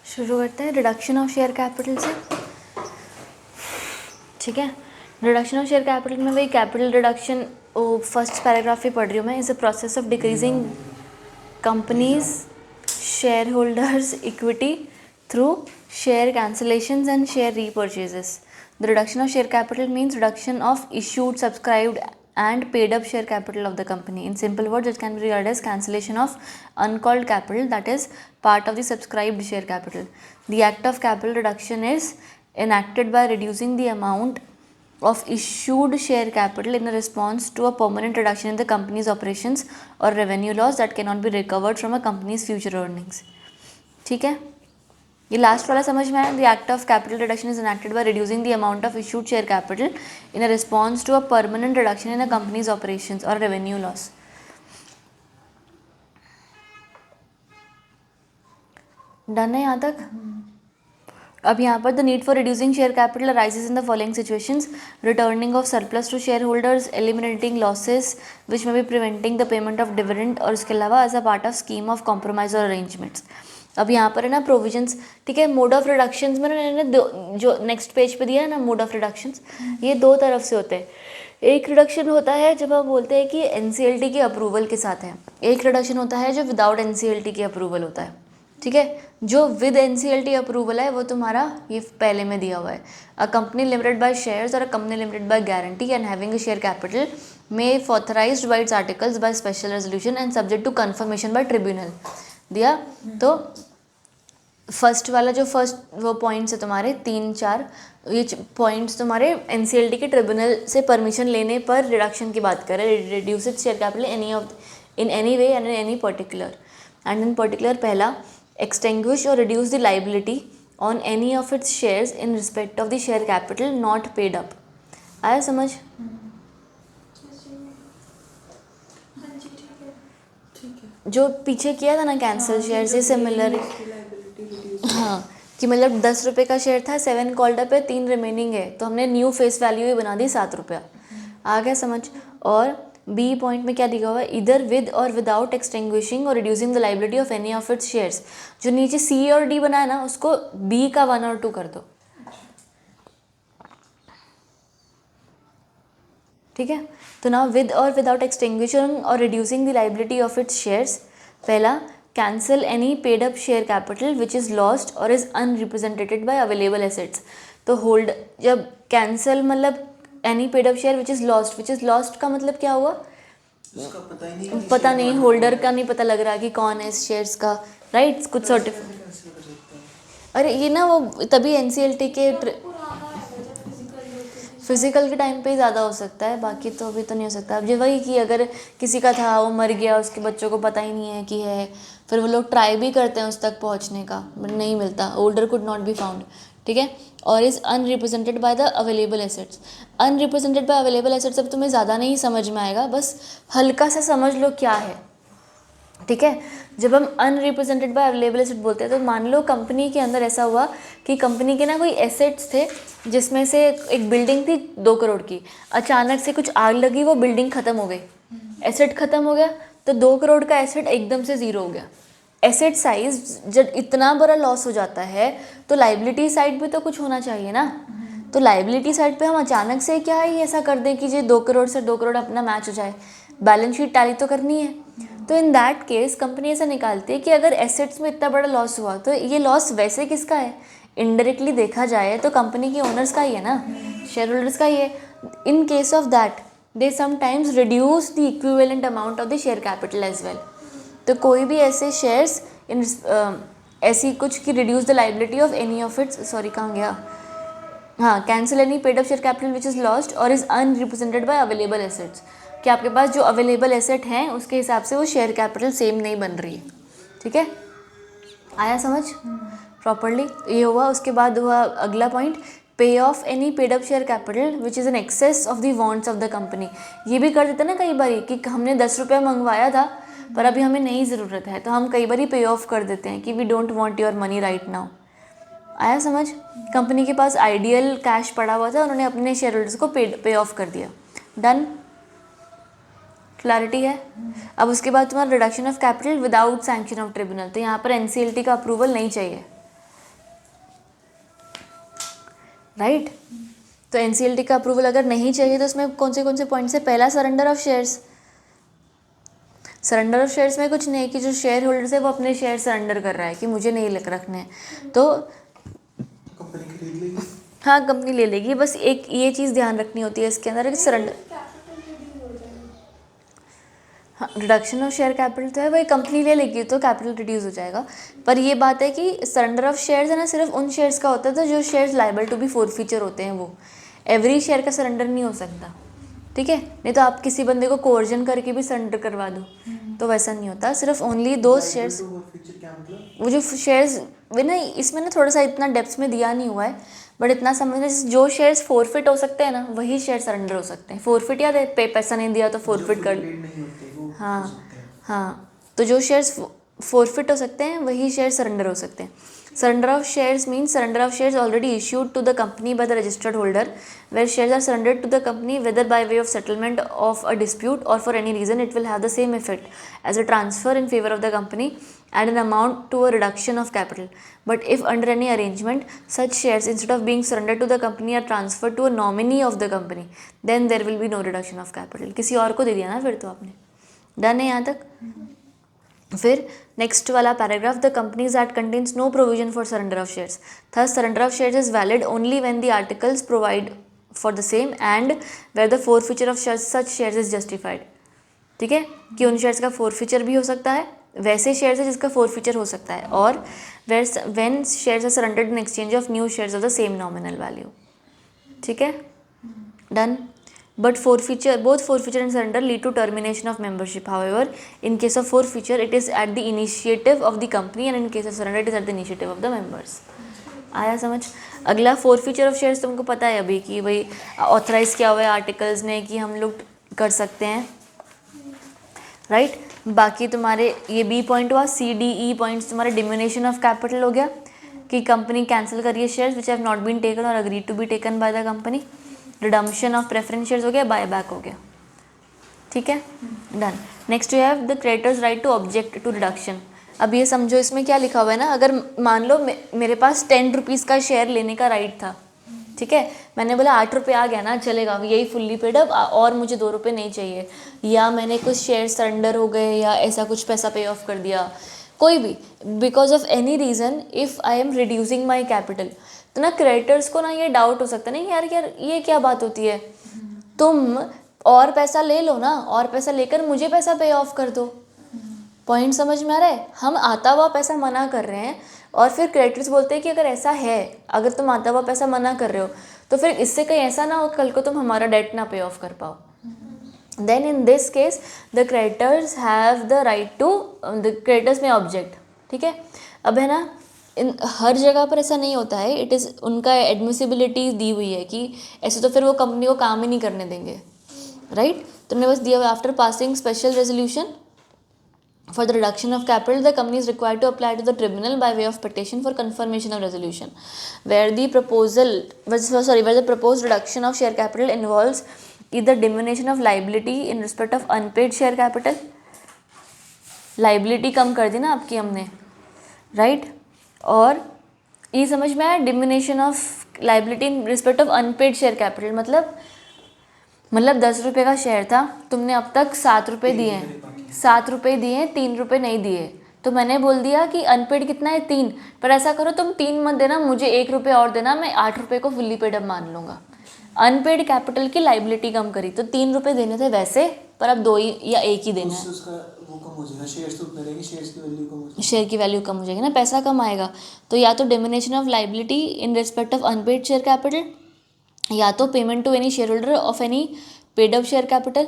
शुरू करते हैं रिडक्शन ऑफ शेयर कैपिटल से। ठीक है, रिडक्शन ऑफ शेयर कैपिटल में वही कैपिटल रिडक्शन फर्स्ट पैराग्राफ ही पढ़ रही हूँ मैं। Is a process of decreasing companies share holders equity through share cancellations and share repurchases. The reduction of share capital means reduction of issued, subscribed and paid up share capital of the company. In simple words, it can be regarded as cancellation of uncalled capital, that is part of the subscribed share capital. The act of capital reduction is enacted by reducing the amount of issued share capital in response to a permanent reduction in the company's operations or revenue loss that cannot be recovered from a company's future earnings. ठीक है, ये last वाला समझ में आया। The act of capital reduction is enacted by reducing the amount of issued share capital in a response to a permanent reduction in a company's operations और revenue loss. Done है यहाँ तक? अब यहाँ पर the need for reducing share capital arises in the following situations: returning of surplus to share holders, eliminating losses which may be preventing the payment of dividend, और इसके अलावा as a part of scheme of compromise और arrangements. अब यहाँ पर है ना provisions, ठीक है। मोड ऑफ रिडक्शंस में मैंने जो नेक्स्ट पेज पे दिया है ना मोड ऑफ रिडक्शंस, ये दो तरफ से होते हैं। एक रिडक्शन होता है जब हम बोलते हैं कि एनसीएलटी के अप्रूवल के साथ है, एक रिडक्शन होता है जो विदाउट एनसीएलटी के अप्रूवल होता है। ठीक है, जो विद एनसीएलटी अप्रूवल है वो तुम्हारा ये पहले में दिया हुआ है। A company limited by shares और a company limited by guarantee and having a share capital may if authorised by its articles by special resolution and subject to confirmation by tribunal दिया। तो फर्स्ट वाला जो first वो points है तुम्हारे 3-4, ये points तुम्हारे एनसीएलटी के ट्रिब्यूनल से परमिशन लेने पर रिडक्शन की बात करें। Reduce its share capital in any way and in any particular, and in particular पहला extinguish or reduce the liability on any of its shares in respect of the share capital not paid up। आया समझ? जो पीछे किया था ना cancel share से similar, हाँ, कि मतलब 10 रुपये का शेयर था, 7 कॉल्ड अप है, 3 रिमेनिंग है, तो हमने न्यू फेस वैल्यू ही बना दी 7 रुपया। आ गया समझ? और बी पॉइंट में क्या दिखा हुआ है? इधर विद और विदाउट एक्सटिंग्विशिंग और reducing the liability of any of its shares. जो नीचे सी और डी बनाया ना उसको बी का 1 और 2 कर दो। ठीक है, तो ना विद और विदाउट एक्सटिंग्विशिंग और reducing the liability of its shares, पहला cancel any paid up share capital which is lost और is unrepresented by available assets. तो होल्ड जब कैंसिल मतलब any paid up share which is lost का मतलब क्या हुआ? उसका पता ही नहीं, पता नहीं, होल्डर का नहीं पता लग रहा कि कौन है इस शेयर्स का, राइट? कुछ सर्टिफिकेट, अरे ये ना वो तभी एनसीएलटी के फिजिकल के टाइम पे ही ज़्यादा हो सकता है, बाकी तो अभी तो नहीं हो सकता। अब जो वही कि अगर किसी का था वो मर गया, उसके बच्चों को पता ही नहीं है कि है, फिर वो लोग ट्राई भी करते हैं उस तक पहुंचने का, बट नहीं मिलता, holder could not be found. ठीक है, और is unrepresented by the available assets. Unrepresented by available assets अब तुम्हें ज़्यादा नहीं समझ में आएगा, बस हल्का सा समझ लो क्या है। ठीक है, जब हम अनरिप्रेजेंटेड बाय अवेलेबल एसेट बोलते हैं तो मान लो कंपनी के अंदर ऐसा हुआ कि कंपनी के ना कोई एसेट्स थे जिसमें से एक बिल्डिंग थी 2 करोड़ की, अचानक से कुछ आग लगी, वो बिल्डिंग ख़त्म हो गई, एसेट ख़त्म हो गया, तो 2 करोड़ का एसेट एकदम से ज़ीरो हो गया। एसेट साइज जब इतना बड़ा लॉस हो जाता है तो लाइबिलिटी साइड भी तो कुछ होना चाहिए ना। तो लाइबिलिटी साइड पे हम अचानक से क्या है ऐसा कर दें कि ये 2 करोड़ से 2 करोड़ अपना मैच हो जाए, बैलेंस शीट टैली तो करनी है। तो इन दैट केस कंपनी ऐसा निकालती है कि अगर एसेट्स में इतना बड़ा लॉस हुआ तो ये लॉस वैसे किसका है? इनडायरेक्टली देखा जाए तो कंपनी के ओनर्स का ही है ना, शेयर होल्डर्स का ही है। In case of that they sometimes reduce the equivalent amount of the share capital as well. तो कोई भी ऐसे शेयर्स इन ऐसी कुछ कि reduce the liability of any of its, sorry कहाँ गया, हाँ, cancel any paid up share capital which is lost और is unrepresented by available assets, कि आपके पास जो अवेलेबल एसेट हैं उसके हिसाब से वो शेयर कैपिटल सेम नहीं बन रही है। ठीक है, आया समझ प्रॉपरली? ये हुआ। उसके बाद हुआ अगला पॉइंट, पे of any paid up share capital which is in excess of the wants of the company. ये भी कर देते ना कई बार कि हमने 10 रुपये मंगवाया था पर अभी हमें नहीं ज़रूरत है, तो हम कई बार पे ऑफ कर देते हैं कि we don't want your money right now. आया समझ? कंपनी के पास आइडियल कैश पड़ा हुआ था, उन्होंने अपने शेयर होल्डर्स को पे ऑफ कर दिया। डन, क्लैरिटी है? अब उसके बाद तुम्हारा reduction of capital without sanction of tribunal, तो यहाँ पर एनसीएलटी का अप्रूवल नहीं चाहिए। राइट। तो एनसीएलटी का अप्रूवल अगर नहीं चाहिए तो उसमें कौन से पॉइंट्स है? पहला, surrender of shares. Surrender of shares में कुछ नहीं कि जो शेयर होल्डर्स है वो अपने शेयर सरेंडर कर रहा है कि मुझे नहीं रखने हैं, तो कंपनी खरीद लेगी। हाँ कंपनी ले लेगी। बस एक ये चीज़ ध्यान रखनी होती है इसके अंदर कि सरेंडर, हाँ रिडक्शन ऑफ शेयर कैपिटल तो है, वही कंपनी ले लेगी तो कैपिटल रिड्यूस हो जाएगा। पर ये बात है कि सरेंडर ऑफ शेयर्स है ना, सिर्फ उन शेयर्स का होता है तो जो shares liable to be forfeiture होते हैं, वो एवरी शेयर का सरेंडर नहीं हो सकता, ठीक है। नहीं तो आप किसी बंदे को कोर्जन करके भी सरेंडर करवा दो तो वैसा नहीं होता, सिर्फ ओनली दो शेयर्स। वो जो शेयर्स वे ना, इसमें ना थोड़ा सा इतना डेप्थ में दिया नहीं हुआ है, बट इतना समझना जो शेयर्स फोरफिट हो सकते हैं ना वही शेयर सरेंडर हो सकते हैं। फोरफिट याद है, पैसा नहीं दिया तो फोरफिट कर, हाँ हाँ, तो जो शेयर्स फोरफिट हो सकते हैं वही शेयर सरेंडर हो सकते हैं। Surrender of shares means surrender of shares already issued to the company by the registered holder, where shares are surrendered to the company whether by way of settlement of a dispute or for any reason. It will have the same effect as a transfer in favor of the company and an amount to a reduction of capital. But if under any arrangement such shares instead of being surrendered to the company are transferred to a nominee of the company, then there will be no reduction of capital. किसी और को दे दिया ना फिर तो आपने। Done है यहाँ तक? फिर नेक्स्ट वाला paragraph, the companies act contains no provision for surrender of shares, thus surrender of shares is valid only when the articles provide for the same and where the forfeiture of such shares is justified. ठीक है, कि उन shares का forfeiture भी हो सकता है, वैसे शेयर्स है जिसका फोरफीचर हो सकता है, और when shares are surrendered in exchange of new shares of the same nominal value. ठीक है, done. But both forfeiture and surrender lead to termination of membership. However, in case of forfeiture, it is at the initiative of the company, and in case of surrender, it is at the initiative of the members. आया समझ? अगला forfeiture of shares तुमको पता है अभी कि भाई authorise किया हुआ है आर्टिकल्स ने कि हम लोग कर सकते हैं, राइट। बाकी तुम्हारे ये बी पॉइंट हुआ, सी डी ई पॉइंट्स तुम्हारे डिमिनिशन ऑफ कैपिटल हो गया कि कंपनी कैंसिल करिए shares which have not been taken और agreed to be taken by the company. Redemption of preference shares हो गया, बाय बैक हो गया। ठीक है, done. Next you have the creditors right to object to reduction. अब ये समझो इसमें क्या लिखा हुआ है ना, अगर मान लो मेरे पास 10 रुपीज़ का शेयर लेने का राइट था, ठीक है, मैंने बोला 8 रुपये आ गया ना चलेगा, यही फुल्ली पेड अप और मुझे 2 रुपये नहीं चाहिए, या मैंने कुछ शेयर सरेंडर हो गए या ऐसा कुछ पैसा पे ऑफ कर दिया, कोई भी because of any reason, if I am reducing my capital, तो ना क्रेडिटर्स को ना ये डाउट हो सकता है नहीं यार ये क्या बात होती है, तुम और पैसा ले लो ना, और पैसा लेकर मुझे पैसा पे ऑफ कर दो। पॉइंट समझ में आ रहा है? हम आता हुआ पैसा मना कर रहे हैं और फिर क्रेडिटर्स बोलते हैं कि अगर ऐसा है, अगर तुम आता हुआ पैसा मना कर रहे हो तो फिर इससे कहीं ऐसा ना हो कल को तुम हमारा डेट ना पे ऑफ कर पाओ। Then in this case the creditors have the right to, the creditors may object. ठीक है, अब है ना इन हर जगह पर ऐसा नहीं होता है, इट इज़ उनका एडमिसिबिलिटी दी हुई है कि ऐसे तो फिर वो कंपनी को काम ही नहीं करने देंगे, राइट। तुमने बस दिया हुआ after passing special resolution for the reduction of capital, the company is required to apply to the tribunal by way of petition for confirmation of resolution, where the proposed reduction of share capital involves either diminution of liability in respect of unpaid share capital, liability कम कर दी ना आपकी हमने, right, और ये समझ में आया, diminishing of liability in respect of unpaid share capital, मतलब 10 रुपये का शेयर था, तुमने अब तक 7 रुपये दिए हैं, 7 रुपये दिए, 3 रुपये नहीं दिए, तो मैंने बोल दिया कि अनपेड कितना है 3, पर ऐसा करो तुम 3 मत देना, मुझे 1 रुपये और देना, मैं 8 रुपये को फुल्ली पेड अप मान लूँगा। अनपेड कैपिटल की लाइबिलिटी कम करी, तो 3 रुपये देने थे वैसे, पर अब 2 ही या 1 ही देना है। वो कम हो जाएगा, शेयर्स तो उतने रहेंगे, शेयर्स की वैल्यू कम हो जाएगी, शेयर की वैल्यू कम हो जाएगी ना, पैसा कम आएगा, तो या तो diminution of liability in respect of unpaid share capital, या तो payment to any share holder of any paid up share capital.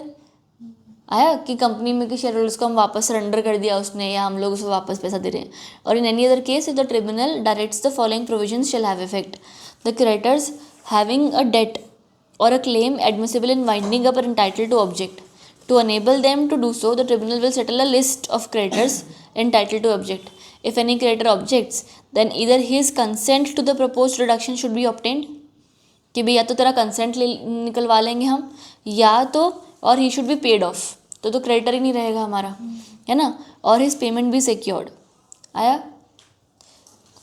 आया कि कंपनी में के शेयर होल्डर्स को हम वापस सरेंडर कर दिया उसने, या हम लोग उसको वापस पैसा दे रहे हैं। और in any other case if the tribunal directs the following provisions shall have effect, the creditors having a debt or a claim admissible in winding up or entitled to object. To enable them to do so, the tribunal will settle a list of creditors entitled to object. If any creditor objects, then either his consent to the proposed reduction should be obtained, कि भाई या तो तेरा consent निकलवा लेंगे हम, या तो और he should be paid of, तो क्रेडिटर ही नहीं रहेगा हमारा, है ना, और हिज पेमेंट भी सिक्योर्ड। आया?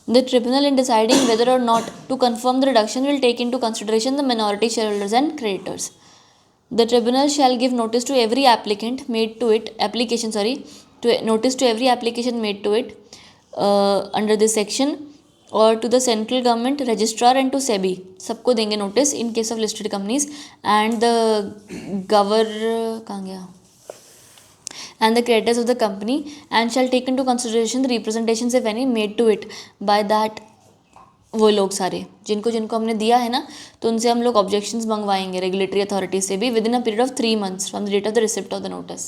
The tribunal, in deciding whether or not to confirm the reduction, will take into consideration the minority shareholders and creditors. The tribunal shall give notice to every application made to it under this section, or to the central government, registrar and to SEBI. सबको देंगे notice in case of listed companies, and the and the creditors of the company, and shall take into consideration the representations, if any, made to it by that. वो लोग सारे जिनको जिनको हमने दिया है ना, तो उनसे हम लोग ऑब्जेक्शंस मंगवाएंगे रेगुलेटरी अथॉरिटी से भी within a period of 3 months from the date of the receipt of the notice.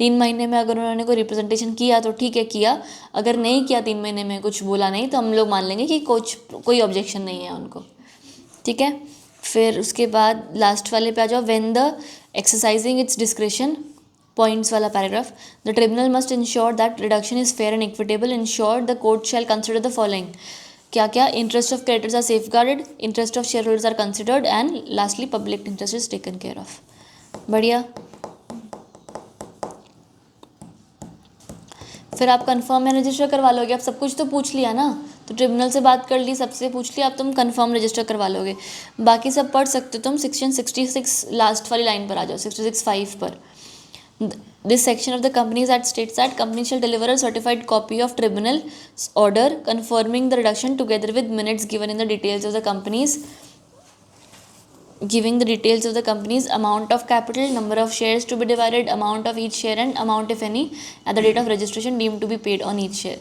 3 महीने में अगर उन्होंने कोई रिप्रेजेंटेशन किया तो ठीक है किया, अगर नहीं किया 3 महीने में कुछ बोला नहीं तो हम लोग मान लेंगे कि कोई ऑब्जेक्शन नहीं है उनको. ठीक है. फिर उसके बाद लास्ट वाले पे आ जाओ. When the exercising its discretion, points वाला paragraph, the tribunal must ensure that reduction is fair and equitable. Ensure the court shall consider the following. क्या क्या? Interest of creditors are safeguarded, interest of share holders are considered, and lastly public interest is taken care of. बढ़िया. फिर आप confirm या register करवा लोगे. आप सब कुछ तो पूछ लिया ना, तो ट्रिब्यूनल से बात कर ली, सबसे पूछ लिया, अब तुम कंफर्म रजिस्टर करवा लोगे. बाकी सब पढ़ सकते हो तुम. सेक्शन 66 लास्ट वाली लाइन पर आ जाओ, 66(5) पर. This section of the Companies Act states that company shall deliver a certified copy of tribunal's order confirming the reduction together with minutes given in the details of the companies, giving the details of the company's amount of capital, number of shares to be divided, amount of each share, and amount, if any, at the date of registration deemed to be paid on each share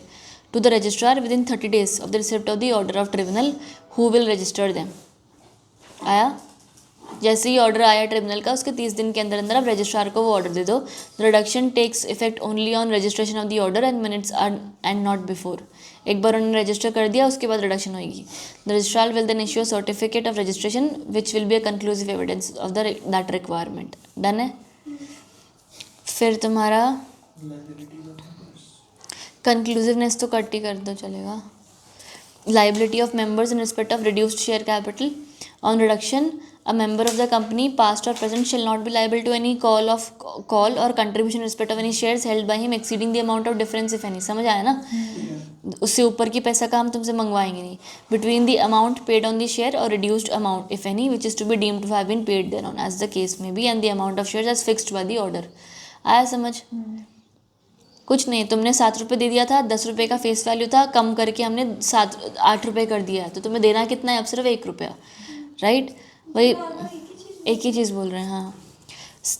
to the registrar within 30 days of the receipt of the order of tribunal, who will register them. आया? जैसे ही order आया tribunal का, उसके 30 दिन के अंदर अंदर आप रजिस्ट्रार को वो ऑर्डर दे दो. The reduction takes effect only on registration of the order and minutes are and not before. एक बार उन्होंने रजिस्टर कर दिया, उसके बाद रिडक्शन होगी. The registrar will then issue a certificate of registration which will be a conclusive evidence of that requirement. Done है. फिर तुम्हारा कंक्लूसिवनेस तो कट ही कर दो, चलेगा. Liability of members in respect of reduced share capital. On reduction, a member of the company, past or present, shall not be liable to any call or contribution in respect of any shares held by him exceeding the amount of difference, if any. समझ आया ना? उससे ऊपर की पैसा का हम तुमसे मंगवाएंगे नहीं. Between the amount paid on the share or reduced amount, if any, which is to be deemed to have been paid thereon, as the case may be, and the amount of shares as fixed by the order. आया समझ? कुछ नहीं. तुमने 7 रुपये दे दिया था, 10 रुपये का फेस वैल्यू था, कम करके हमने 8 रुपये कर दिया, तो तुम्हें देना कितना है अब? सिर्फ 1 रुपया. राइट. वही एक ही चीज़ बोल रहे हैं. हाँ.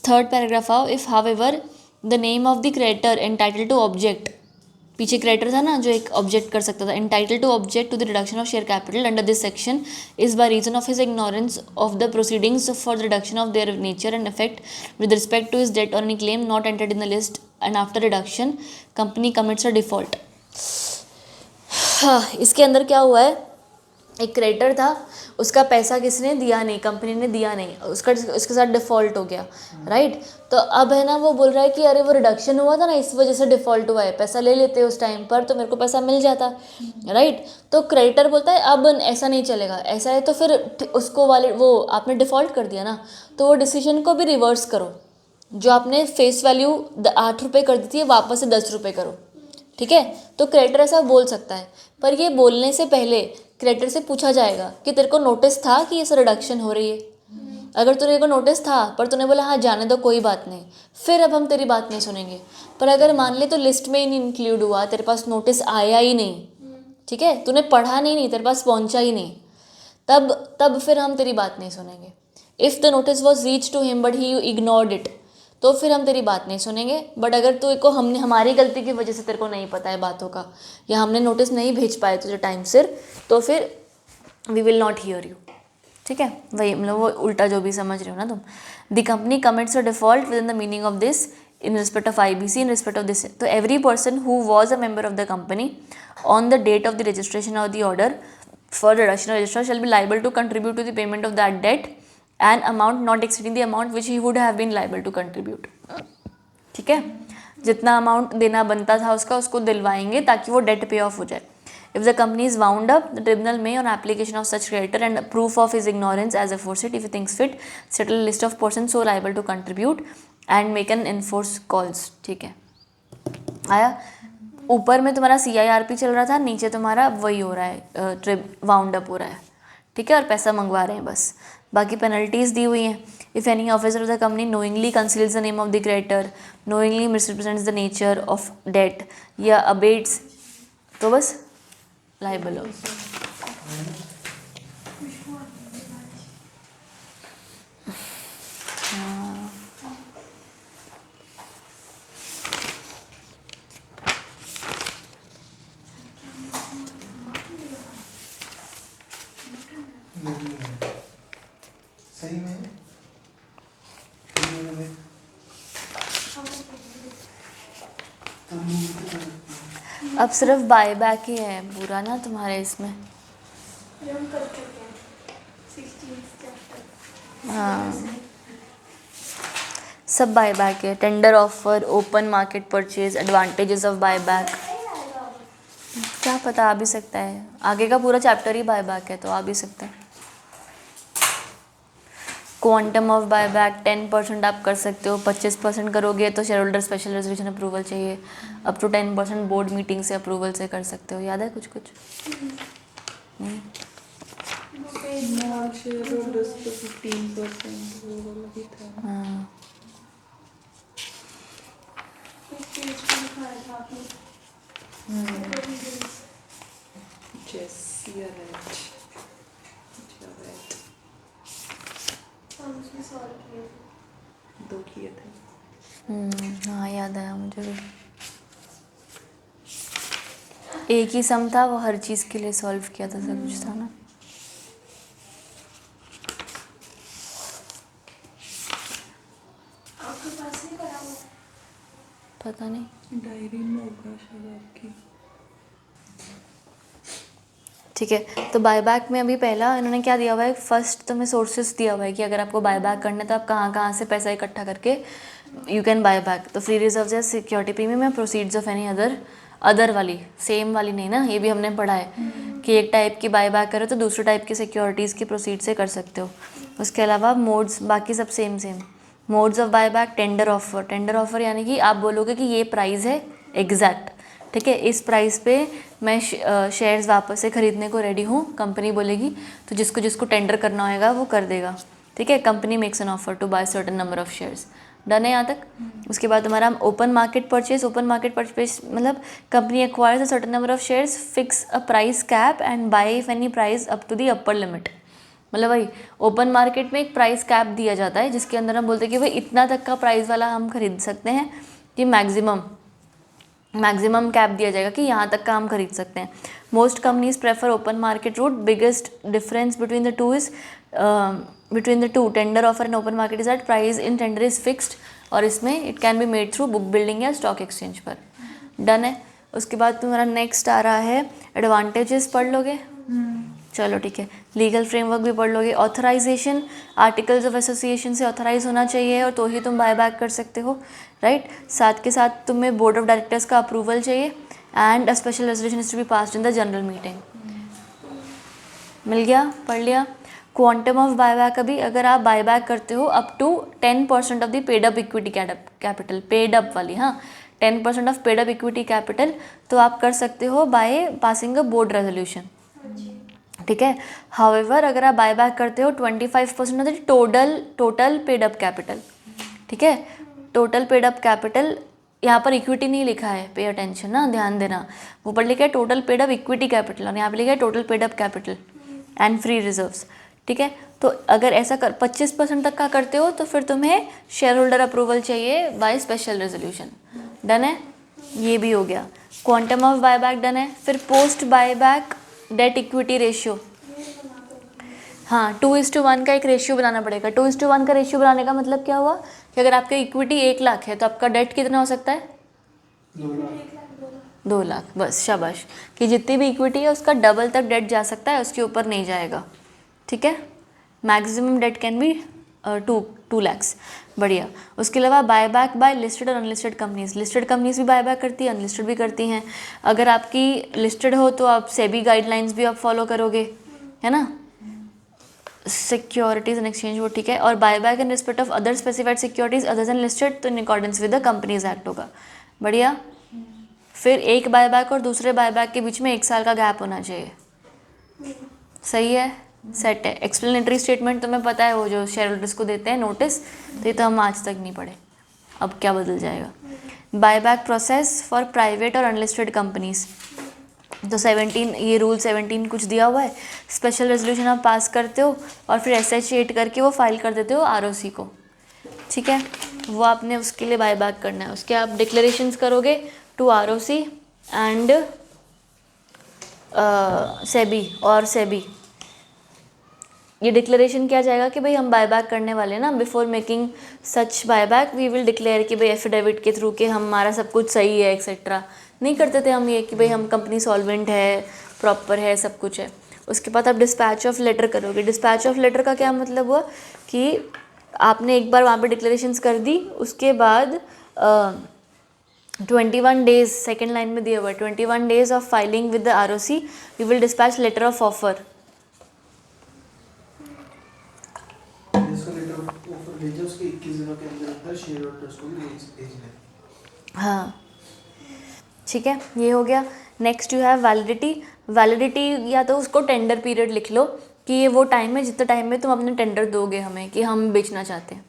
थर्ड पैराग्राफ आओ. If however the name of the creditor entitle to object, पीछे क्रेडिटर था ना जो एक ऑब्जेक्ट कर सकता था, entitle to object to the reduction of share capital under this section is by reason of his ignorance of the proceedings for the reduction of their nature and effect with respect to his debt और any claim not entered in the list, and after reduction company commits a default. इसके अंदर क्या हुआ है? एक creditor था, उसका पैसा किसने दिया नहीं, कंपनी ने दिया नहीं, उसके साथ डिफ़ॉल्ट हो गया. राइट. तो अब है ना, वो बोल रहा है कि अरे वो रिडक्शन हुआ था ना, इस वजह से डिफ़ॉल्ट हुआ है, पैसा ले लेते उस टाइम पर तो मेरे को पैसा मिल जाता. राइट. तो क्रेडिटर बोलता है अब ऐसा नहीं चलेगा, ऐसा है तो फिर उसको वो आपने डिफ़ॉल्ट कर दिया ना, तो वो डिसीजन को भी रिवर्स करो. जो आपने फेस वैल्यू 8 रुपये कर दी थी, वापस से 10 रुपये करो. ठीक है. तो क्रेडिटर ऐसा बोल सकता है, पर ये बोलने से पहले क्रेडिटर से पूछा जाएगा कि तेरे को नोटिस था कि ये रिडक्शन हो रही है. अगर तेरे को नोटिस था पर तूने बोला हाँ जाने दो कोई बात नहीं, फिर अब हम तेरी बात नहीं सुनेंगे. पर अगर मान ले तो लिस्ट में ही नहीं इंक्लूड हुआ, तेरे पास नोटिस आया ही नहीं, ठीक है, तूने पढ़ा नहीं, तेरे पास पहुंचा ही नहीं, तब फिर हम तेरी बात नहीं सुनेंगे. If the notice was reach to him but he ignored it, तो फिर हम तेरी बात नहीं सुनेंगे. बट अगर तू को हमने हमारी गलती की वजह से तेरे को नहीं पता है बातों का, या हमने नोटिस नहीं भेज पाए तुझे टाइम सिर, तो फिर we will not hear you. ठीक है. वही मतलब वो उल्टा जो भी समझ रहे हो ना तुम. The company commits a default with in the meaning of this in respect of IBC, in respect of this. So every person who was a member of the company on the date of the registration of the order for reduction of registrar shall be liable to contribute to the payment of that debt an amount not exceeding the amount which he would have been liable to contribute. ठीक है. जितना amount देना बनता था उसको दिलवाएंगे ताकि वो date पे ऑफ हो जाए. If the company is wound up, the tribunal may, on application of such creditor and proof of his ignorance as aforesaid, if he thinks fit, settle a list of persons so liable to contribute and make an enforce calls. ठीक है. आया. ऊपर में तुम्हारा CIRP चल रहा था, नीचे तुम्हारा वही हो रहा है, ट्रिप वाउंड अप हो रहा है, ठीक है, और पैसा मंगवा रहे हैं बस। बाकी पेनल्टीज़ दी हुई हैं। If any officer of the company knowingly conceals the name of the creditor, knowingly misrepresents the nature of debt या अबेट्स, तो बस लाइबल हो। सही में अब सिर्फ बाय बैक ही है बुरा ना तुम्हारे इसमें। हाँ, सब बाय बैक है। Tender offer, open market purchase, advantages of buy back, क्या पता आ भी सकता है। आगे का पूरा चैप्टर ही बाय बैक है तो आ भी सकता है। क्वांटम ऑफ बाय बैक 10% आप कर सकते हो, 25% करोगे तो share holder special resolution approval चाहिए, अप टू 10% बोर्ड मीटिंग से अप्रूवल से कर सकते हो। याद है कुछ कुछ? नहीं। हाँ, हाँ याद आया मुझे भी। एक ही सम था, वो हर चीज़ के लिए सॉल्व किया था, सब कुछ था ना। पता नहीं, डायरी में होगा शायद आपकी। ठीक है। तो बायबैक में अभी पहला इन्होंने क्या दिया हुआ है, फर्स्ट तुम्हें सोर्सेस दिया हुआ है कि अगर आपको बायबैक करना है तो आप कहाँ कहाँ से पैसा इकट्ठा करके यू कैन बाय बैक। तो फ्री रिजर्व या सिक्योरिटी प्रीमियम या प्रोसीड्स ऑफ एनी अदर वाली, सेम वाली नहीं ना, ये भी हमने पढ़ा है कि एक टाइप की बाय बैक करो तो दूसरे टाइप की सिक्योरिटीज़ की प्रोसीड से कर सकते हो। उसके अलावा मोड्स बाकी सब same same. Modes of buy back, tender offer. Tender offer यानी कि आप बोलोगे कि ये प्राइस है एग्जैक्ट, ठीक है, इस प्राइस पे मैं शेयर्स वापस से ख़रीदने को रेडी हूँ, कंपनी बोलेगी, तो जिसको जिसको टेंडर करना होएगा वो कर देगा, ठीक है। Company makes an offer to buy certain number of shares. Done है यहाँ तक? उसके बाद हमारा open market purchase. Open market purchase मतलब company acquires a certain number of shares, fix a price cap and buy if any price up to the upper limit. मतलब भाई open market में एक प्राइस कैप दिया जाता है जिसके अंदर हम बोलते हैं कि भाई इतना तक का प्राइस वाला हम खरीद सकते हैं, कि मैक्सिमम कैप दिया जाएगा कि यहाँ तक का हम खरीद सकते हैं। Most companies prefer open market route. Biggest difference between the two is tender offer and open market is that price in tender is fixed, और इसमें it can be made through book building या stock exchange पर। Done है। उसके बाद तुम्हारा next आ रहा है एडवांटेजेस, पढ़ लोगे? चलो ठीक है। लीगल फ्रेमवर्क भी पढ़ लोगे। ऑथराइजेशन, आर्टिकल्स ऑफ एसोसिएशन से ऑथराइज होना चाहिए और तो ही तुम बाय बैक कर सकते हो, राइट। साथ के साथ तुम्हें बोर्ड ऑफ डायरेक्टर्स का अप्रूवल चाहिए and a special resolution is to be passed in the general meeting. मिल गया, पढ़ लिया। क्वांटम ऑफ बायबैक, अभी अगर आप बायबैक करते हो up to 10% of the paid up equity capital, paid up वाली, हाँ 10% of paid up equity capital, तो आप कर सकते हो by passing a board resolution, ठीक है। हाउएवर अगर आप बाय बैक करते हो 25% of the total paid up capital, ठीक है। टोटल पेड अप कैपिटल, यहाँ पर इक्विटी नहीं लिखा है, पे अटेंशन ना, ध्यान देना। वो पर लिखा है total paid up equity capital और यहाँ पे लिखा है total paid up capital and free reserves, ठीक है। तो अगर ऐसा 25% तक का करते हो तो फिर तुम्हें शेयर होल्डर अप्रूवल चाहिए बाय स्पेशल रेजोल्यूशन। डन है, ये भी हो गया। क्वांटम ऑफ बायबैक डन है। फिर post buyback debt equity ratio, हाँ 2:1 का एक रेशियो बनाना पड़ेगा। 2:1 का रेशियो बनाने का मतलब क्या हुआ कि अगर आपकी इक्विटी 1 लाख है तो आपका डेट कितना हो सकता है? 2 लाख, बस शाबाश, कि जितनी भी इक्विटी है उसका डबल तक डेट जा सकता है, उसके ऊपर नहीं जाएगा, ठीक है। Maximum date can be 2 lakhs, बढ़िया। उसके अलावा बायबैक बाय लिस्टेड और अनलिस्टेड कंपनीज। लिस्टेड कंपनीज भी बायबैक करती है, अनलिस्टेड भी करती हैं। अगर आपकी लिस्टेड हो तो आप सेबी गाइडलाइंस भी आप फॉलो करोगे, है ना। सिक्योरिटीज एंड एक्सचेंज वो ठीक है। और buyback in respect of other specified securities other than listed, तो in accordance with the companies Act होगा, बढ़िया। फिर एक बायबैक और दूसरे बायबैक के बीच में 1 साल का गैप होना चाहिए। सही है, सेट है। एक्सप्लेनेटरी स्टेटमेंट तुम्हें पता है, वो जो शेयर होल्डर्स को देते हैं नोटिस, तो ये तो हम आज तक नहीं पढ़े, अब क्या बदल जाएगा। बायबैक प्रोसेस फॉर प्राइवेट और अनलिस्टेड कंपनीज, तो 17 ये रूल 17 कुछ दिया हुआ है। स्पेशल रेजोल्यूशन आप पास करते हो और फिर SH8 करके वो फाइल कर देते हो ROC को, ठीक है। वो आपने उसके लिए बायबैक करना है, उसके आप डिक्लेरेशंस करोगे टू ROC एंड सेबी और सेबी। ये डिक्लेरेशन क्या जाएगा कि भाई हम बायबैक करने वाले हैं ना, before making such buyback we will declare कि भाई एफिडेविट के थ्रू कि हमारा सब कुछ सही है एक्सेट्रा। नहीं करते थे हम ये कि भाई हम कंपनी सॉल्वेंट है, प्रॉपर है, सब कुछ है। उसके बाद आप डिस्पैच ऑफ लेटर करोगे। डिस्पैच ऑफ लेटर का क्या मतलब हुआ कि आपने एक बार वहाँ पे डिक्लेरेशंस कर दी, उसके बाद 21 डेज, सेकेंड लाइन में दिया हुआ है 21 days of filing with the ROC we will dispatch letter of offer. जिसको लेटर ऑफर भेजा उसके 21 दिनों के अंदर अंदर शेयर होल्डर्स को भी भेजना है। हाँ ठीक है, ये हो गया। Next you have validity. Validity या तो उसको टेंडर पीरियड लिख लो कि ये वो टाइम है जितने टाइम में तुम अपने टेंडर दोगे हमें कि हम बेचना चाहते हैं।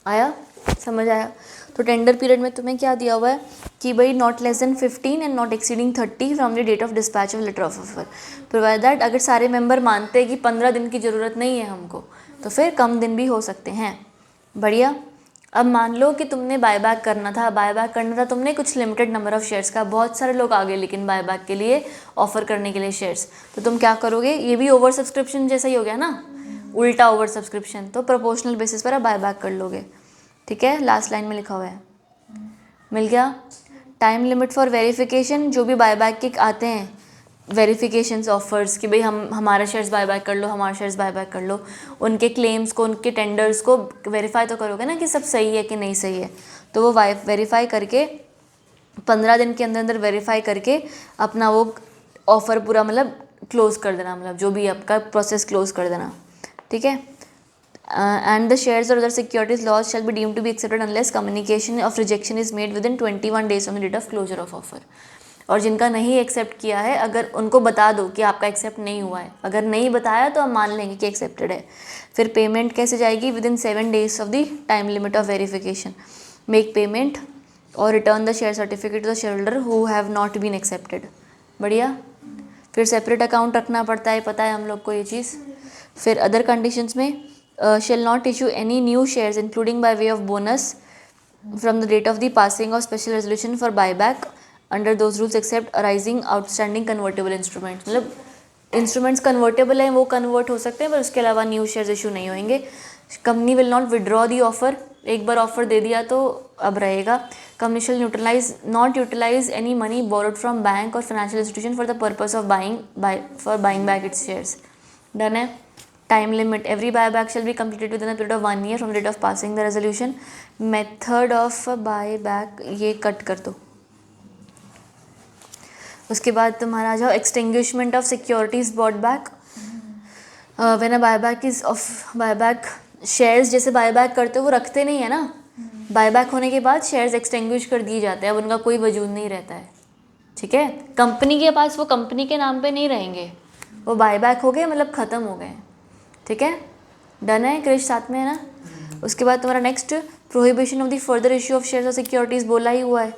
आया, समझ आया। तो टेंडर पीरियड में तुम्हें क्या दिया हुआ है कि भाई not less than 15 and not exceeding 30 from the date of dispatch of letter of offer, provide that अगर सारे मेंबर मानते हैं कि 15 दिन की ज़रूरत नहीं है हमको, तो फिर कम दिन भी हो सकते हैं। बढ़िया। अब मान लो कि तुमने बायबैक करना था तुमने कुछ लिमिटेड नंबर ऑफ शेयर्स का, बहुत सारे लोग आ गए लेकिन बायबैक के लिए ऑफर करने के लिए शेयर्स, तो तुम क्या करोगे, ये भी ओवर सब्सक्रिप्शन जैसा ही हो गया ना, उल्टा ओवर सब्सक्रिप्शन, तो प्रोपोर्शनल बेसिस पर आप बायबैक कर लोगे। ठीक है, लास्ट लाइन में लिखा हुआ है, मिल गया। टाइम लिमिट फॉर वेरिफिकेशन, जो भी बायबैक के आते हैं वेरिफिकेशंस ऑफर्स कि भाई हम हमारा शेयर्स बायबैक कर लो, हमारा शेयर्स बायबैक कर लो, उनके क्लेम्स को, उनके टेंडर्स को वेरीफाई तो करोगे ना कि सब सही है कि नहीं सही है, तो वो वेरीफाई करके 15 दिन के अंदर अंदर वेरीफाई करके अपना वो ऑफ़र पूरा मतलब क्लोज़ कर देना, मतलब जो भी आपका प्रोसेस क्लोज कर देना। ठीक है। And the shares or other securities lost shall be deemed to be accepted unless communication of rejection is made within 21 days from the date of closure of offer। और जिनका नहीं एक्सेप्ट किया है, अगर उनको बता दो कि आपका एक्सेप्ट नहीं हुआ है, अगर नहीं बताया तो हम मान लेंगे कि एक्सेप्टेड है। फिर पेमेंट कैसे जाएगी, within 7 days of the time limit of verification make payment और return the share certificate to the share holder who have not been accepted. बढ़िया। फिर सेपरेट अकाउंट रखना पड़ता है, पता है हम लोग को ये चीज़। फिर अदर कंडीशंस में shall not issue any new shares including by way of bonus from the date of the passing of special resolution for buyback under those rules except arising outstanding convertible instruments। मतलब instruments convertible हैं, वो convert हो सकते हैं, पर उसके अलावा new shares issue नहीं होंगे। Company will not withdraw the offer, एक बार ऑफर दे दिया तो अब रहेगा। Company shall not utilise any money borrowed from bank और financial institution for the purpose of buying back its shares. Done है। Time limit, every buyback shall be completed within the period of 1 year from the date of passing the resolution. Method of buyback ये कट कर दो। उसके बाद तुम्हारा आ जाओ extinguishment of securities bought back. When a buyback is of buyback shares, जैसे buyback करते हो वो रखते नहीं है ना, बायबैक होने के बाद शेयर्स एक्सटिंग्विश कर दिए जाते हैं, अब उनका कोई वजूद नहीं रहता है। ठीक है। कंपनी के पास वो कंपनी के नाम पे नहीं रहेंगे, वो बायबैक हो गए मतलब ख़त्म हो गए। ठीक है। डन है, क्रिश साथ में है ना। उसके बाद तुम्हारा next prohibition of the further issue of shares of securities बोला ही हुआ है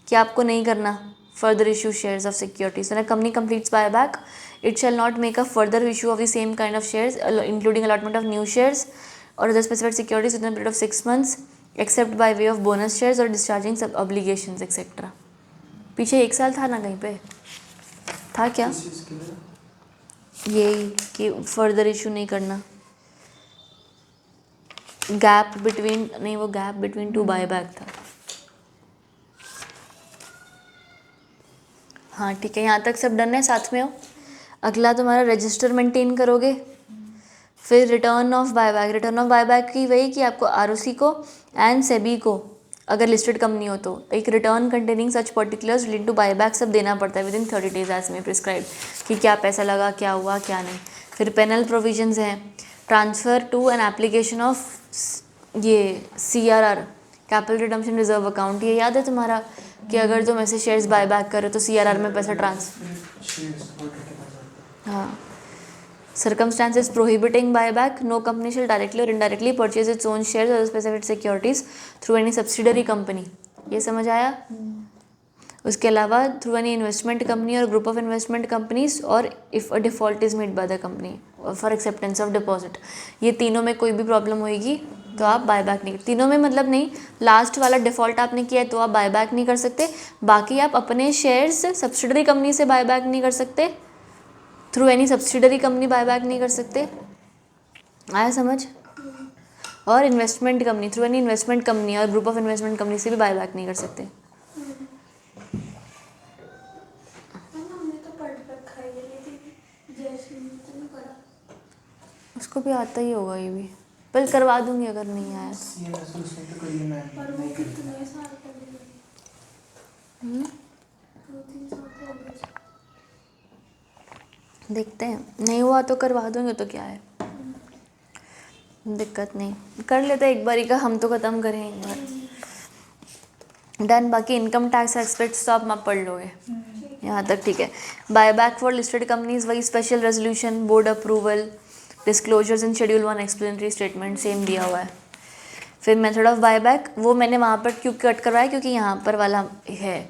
कि आपको नहीं करना further issue shares of securities. When a company completes buyback it shall not make a further issue of the same kind of shares including allotment of new shares और other specified securities within period of 6 months except by way of bonus shares और discharging सब obligations etcetera. पीछे 1 साल था ना, कहीं पे था क्या, इस चीज़ के लिए यही कि फर्दर इशू नहीं करना। गैप बिटवीन, नहीं वो गैप बिटवीन 2 बायबैक था। हाँ ठीक है, यहाँ तक सब डन है, साथ में हो। अगला तुम्हारा रजिस्टर मेंटेन करोगे। फिर return of buyback, return of buyback की वही कि आपको ROC को एंड सेबी को, अगर लिस्टेड कंपनी हो तो, एक return containing such particulars related to buyback सब देना पड़ता है within 30 days as may prescribe, कि क्या पैसा लगा, क्या हुआ, क्या नहीं। फिर पेनल प्रोविजंस हैं, transfer to an application of ये CRR capital redemption reserve account, ये याद है तुम्हारा कि अगर तुम ऐसे शेयर्स बाय बैक करो तो CRR में पैसा ट्रांसफर। शेयर्स होल्डर के पास आता है। हाँ, circumstances prohibiting buyback, no company shall directly or indirectly purchase its own shares or specified securities through any subsidiary company। ये समझ आया? उसके अलावा थ्रू एनी इन्वेस्टमेंट कंपनी और ग्रुप ऑफ इन्वेस्टमेंट कंपनीज, और if a default is made by the company for acceptance of deposit. ये तीनों में कोई भी प्रॉब्लम होएगी तो आप बायबैक नहीं, तीनों में मतलब नहीं, लास्ट वाला डिफ़ॉल्ट आपने किया है तो आप बायबैक नहीं कर सकते। बाकी आप अपने शेयर्स सब्सिडरी कंपनी से बायबैक नहीं कर सकते, through any subsidiary company buyback नहीं कर सकते। आया समझ? और investment company, through any investment company और ग्रुप ऑफ इन्वेस्टमेंट कंपनी से भी बायबैक नहीं कर सकते। उसको भी आता ही होगा ये भी, पर करवा दूंगी अगर नहीं आया तो। CMS उसने तो करी, मैं नहीं करी। देखते हैं, नहीं हुआ तो करवा दूंगी, तो क्या है, दिक्कत नहीं, कर लेते हैं एक बारी का, हम तो ख़त्म करें एक बार। डन। बाकी इनकम टैक्स एस्पेक्ट्स तो आप मत पढ़ लोगे यहाँ तक, ठीक है। बायबैक फॉर लिस्टेड कंपनीज वही special resolution, board approval, disclosures इन शेड्यूल 1 एक्सप्लेनेटरी स्टेटमेंट सेम दिया हुआ है। फिर मेथड ऑफ बायबैक वो मैंने वहाँ पर क्यों कट करवाया, क्योंकि यहाँ पर वाला है,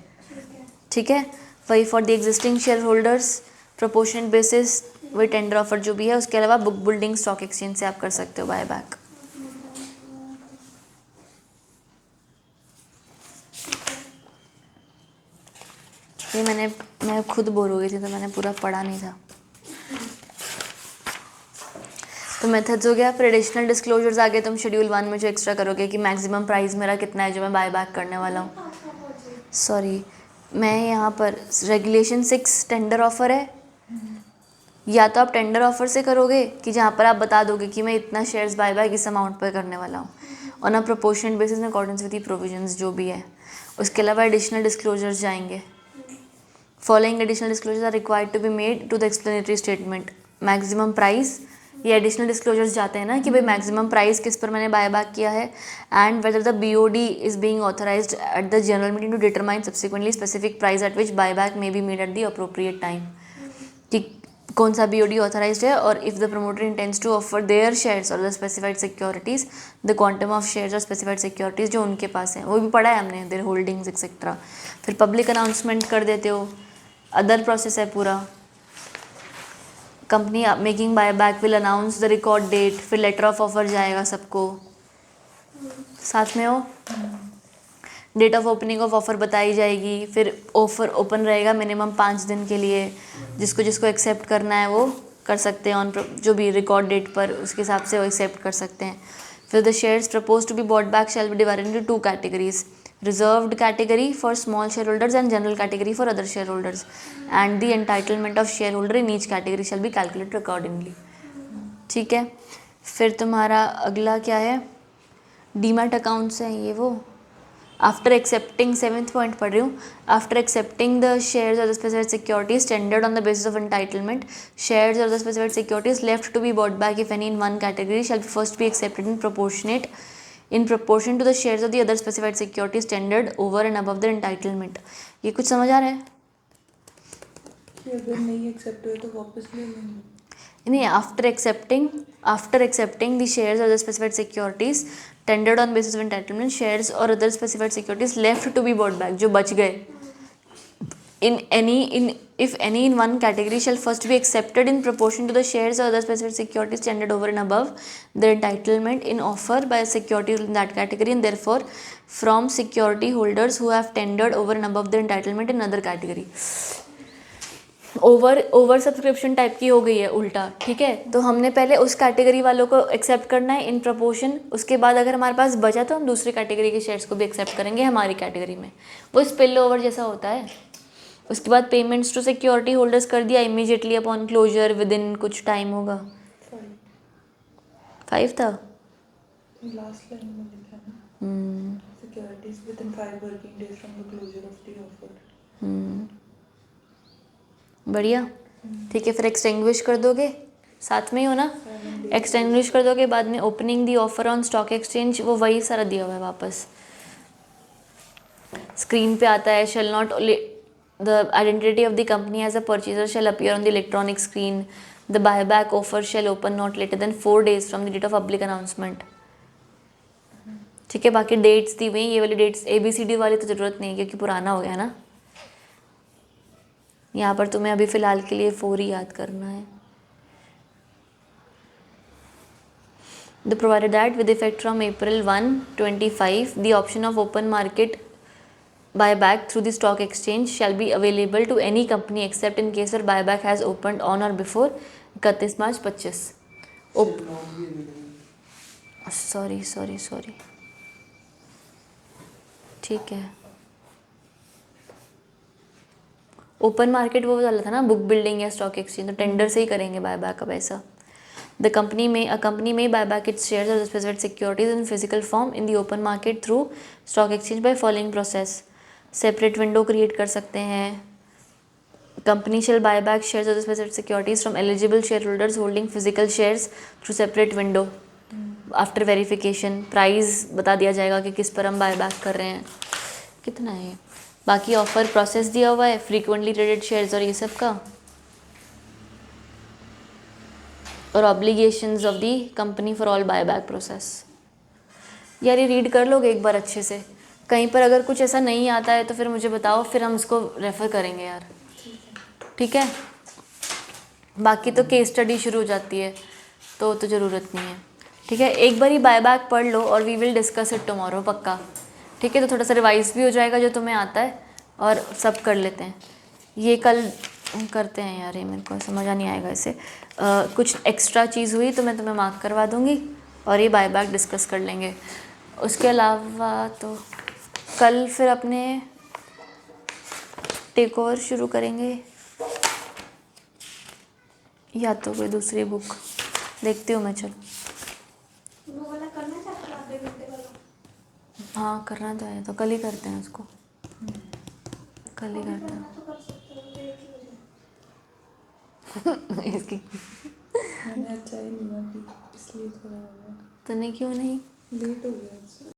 ठीक है। वही for the existing share holders proportionate basis, वही टेंडर ऑफर जो भी है। उसके अलावा बुक बिल्डिंग स्टॉक एक्सचेंज से आप कर सकते हो बायबैक। ये मैं खुद बोर हो गई थी तो मैंने पूरा पढ़ा नहीं था। तो मेथड्स हो गया। फिर एडिशनल डिस्क्लोजर्स आगे तुम शेड्यूल 1 में जो एक्स्ट्रा करोगे कि मैक्सिमम प्राइस मेरा कितना है जो मैं बाय बैक करने वाला हूँ। सॉरी, मैं यहाँ पर रेगुलेशन 6 टेंडर ऑफर है, या तो आप टेंडर ऑफर से करोगे कि जहाँ पर आप बता दोगे कि मैं इतना शेयर्स बाय बैक इस अमाउंट पर करने वाला हूँ, और ना प्रोपोर्शनेट बेसिस में अकॉर्डिंग विद द प्रोविजंस जो भी है। उसके अलावा एडिशनल डिस्क्लोजर्स जाएंगे। Following additional disclosures are required to be made to the explanatory statement. Maximum price, ये एडिशनल डिस्क्लोजर्स जाते हैं ना कि भाई मैक्सिमम प्राइस किस पर मैंने बाय बैक किया है, and whether the BOD is being authorised at the general meeting to determine subsequently specific price at which buy back may be made at the appropriate time. कि कौन सा BOD authorised है, और if the promoter intends to offer their shares और the specified securities, the quantum of shares और specified securities जो उनके पास हैं, वो भी पढ़ा है हमने, देयर होल्डिंग्स एक्सेट्रा। फिर पब्लिक अनाउंसमेंट कर देते हो, अदर प्रोसेस है पूरा। Company making buy back will announce the record date, फिर लेटर ऑफ ऑफर जाएगा सबको, साथ में हो। Date of opening of offer बताई जाएगी, फिर ऑफर ओपन रहेगा मिनिमम 5 दिन के लिए, जिसको जिसको एक्सेप्ट करना है वो कर सकते हैं ऑन जो भी रिकॉर्ड डेट पर, उसके हिसाब से वो एक्सेप्ट कर सकते हैं। फिर the shares propose to be bought back shall be divided into 2 categories, reserved category for small shareholders and general category for other shareholders, and the entitlement of shareholder in each category shall be calculated accordingly। ठीक है। फिर तुम्हारा अगला क्या है, demat accounts हैं ये वो। आफ्टर एक्सेप्टिंग, 7th पॉइंट पढ़ रही हूँ, आफ्टर एक्सेप्टिंग द शेयर्स और the specified securities tendered on the basis of entitlement, shares और the specified securities left to be bought back if any in one category shall first be accepted in proportion to the shares of the other specified securities tendered over and above their entitlement। ये कुछ समझ आ रहा है? कि अगर नहीं accept हुए तो वापस ले लेंगे। नहीं, आफ्टर एक्सेप्टिंग द शेयर्स और the specified securities tendered on basis of entitlement, shares और other specified securities left to be bought back, जो बच गए, if any in one category shall first be accepted in proportion to the shares or other specified securities tendered over and above their entitlement in offer by securities in that category, and therefore from security holders who have tendered over and above their entitlement in other category। Over subscription type की हो गई है उल्टा, ठीक है। तो हमने पहले उस कैटेगरी वालों को एक्सेप्ट करना है इन प्रपोर्शन, उसके बाद अगर हमारे पास बचा तो हम दूसरी कैटेगरी के शेयर्स को भी एक्सेप्ट करेंगे हमारी कैटेगरी में, वो स्पिल ओवर जैसा होता है। उसके बाद पेमेंट्स टू सिक्योरिटी होल्डर्स कर दिया immediately upon closure, within कुछ टाइम होगा। 5 था लास्ट लाइन में लिखा है ना, securities within 5 working days from the closure of the offer. बढ़िया, ठीक है। फिर एक्सटिंग्विश कर दोगे, साथ में ही हो ना, एक्सटिंग्विश कर दोगे। बाद में opening the offer on stock exchange, वो वही सारा दिया हुआ है वापस। स्क्रीन पे आता है shall not the identity of the company as a purchaser shall appear on the electronic screen, the buyback offer shall open not later than 4 days from the date of public announcement. ठीक है, बाकी dates दी हुई, ये वाली dates ABCD वाली तो ज़रूरत नहीं है क्योंकि पुराना हो गया ना। यहाँ पर तुम्हें अभी फ़िलहाल के लिए 4 ही याद करना है। The provided that with effect from April 1, 2025, the option of open market buyback through the stock exchange shall be available to any company except in case where buyback has opened on or before 31 March 25। Shall not be available. Sorry ठीक है। Open market वो वाला था ना, book building या stock exchange, तो tender से ही करेंगे बायबैक अब ऐसा। The company may buy back its shares or the specified securities in physical form in the open market through stock exchange by following process। Separate window create कर सकते हैं। Company shall buy back shares or the specified securities from eligible shareholders holding physical shares through separate window after verification। Price बता दिया जाएगा कि किस पर हम बाय बैक कर रहे हैं। कितना है? बाकी ऑफर प्रोसेस दिया हुआ है, फ्रीक्वेंटली ट्रेडेड शेयर्स और ये सब का, और obligations of the company for all buyback process. यार ये रीड कर लोगे एक बार अच्छे से, कहीं पर अगर कुछ ऐसा नहीं आता है तो फिर मुझे बताओ, फिर हम इसको रेफ़र करेंगे यार। ठीक है, बाकी तो केस स्टडी शुरू हो जाती है तो ज़रूरत नहीं है। ठीक है, एक बार ही बायबैक पढ़ लो और we will discuss it tomorrow पक्का। ठीक है, तो थोड़ा सा रिवाइज भी हो जाएगा जो तुम्हें आता है और सब कर लेते हैं। ये कल करते हैं यार, ये मेरे को समझ नहीं आएगा इसे। कुछ एक्स्ट्रा चीज़ हुई तो मैं तुम्हें मार्क करवा दूँगी और ये बायबैक डिस्कस कर लेंगे। उसके अलावा तो कल फिर अपने टेक ओवर शुरू करेंगे या तो कोई दूसरी बुक देखती हूँ मैं। चल वो वाला करना चाहता हूँ, आधे घंटे वाला। हाँ करना चाहिए तो कल ही करते हैं उसको, कल ही करते करना तो कर सकते हो, देख लीजिए। हैं। इसकी मैंने अच्छा ही लिया अभी, इसलिए थोड़ा हो गया, तूने क्यों नहीं? लेट हो गया।